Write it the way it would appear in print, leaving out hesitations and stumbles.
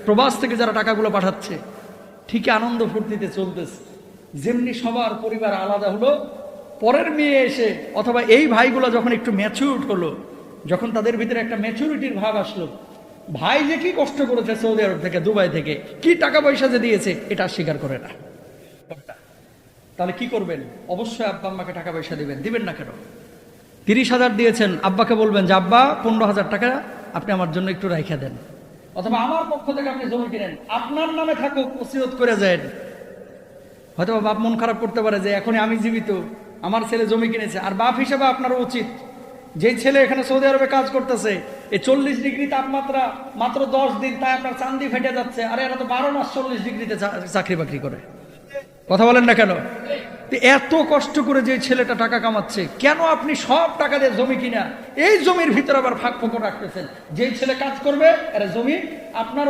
প্রবাস থেকে যারা টাকাগুলো পাঠাচ্ছে ঠিকই আনন্দ ফুর্তিতে চলতেছে। যেমনি সবার পরিবার আলাদা হলো, পরের মেয়ে এসে অথবা এই ভাইগুলো যখন একটু ম্যাচিউরড হলো, যখন তাদের ভিতরে একটা ম্যাচুরিটির ভাব আসলো, ভাই যে কি কষ্ট করেছে সৌদি আরব থেকে, দুবাই থেকে, কি টাকা পয়সা যে দিয়েছে, এটা স্বীকার করে না। তাহলে কি করবেন? অবশ্যই আব্বা আম্মাকে টাকা পয়সা দিবেন। দিবেন না কেন? 30,000 দিয়েছেন, আব্বাকে বলবেন যে আব্বা 15,000 টাকা আপনি আমার জন্য একটু রাইখা দেন, অথবা আমার পক্ষ থেকে আপনি জমি কিনেন, আপনার নামে থাকুক, ওসিয়ত করে যায়। হয়তো বাপ মন খারাপ করতে পারে যে এখন আমি জীবিত, আমার ছেলে জমি কিনেছে। আর বাপ হিসেবে আপনারও উচিত, যেই ছেলে এখানে সৌদি আরবে কাজ করতেছে, এই 40 ডিগ্রি তাপমাত্রা মাত্র 10 দিন, তাই আপনার চান্দি ফেটে যাচ্ছে। আরে এরা তো 12 মাস 40 ডিগ্রিতে চাকরি বাকরি করে। কথা বলেন না কেন? এত কষ্ট করে যে ছেলেটা টাকা কামাচ্ছে, কেন আপনি সব টাকা দিয়ে জমি কিনা এই জমির ভিতরে আবার ফাঁক ফোকর রাখতেছেন? যেই ছেলে কাজ করবে এরা জমি আপনার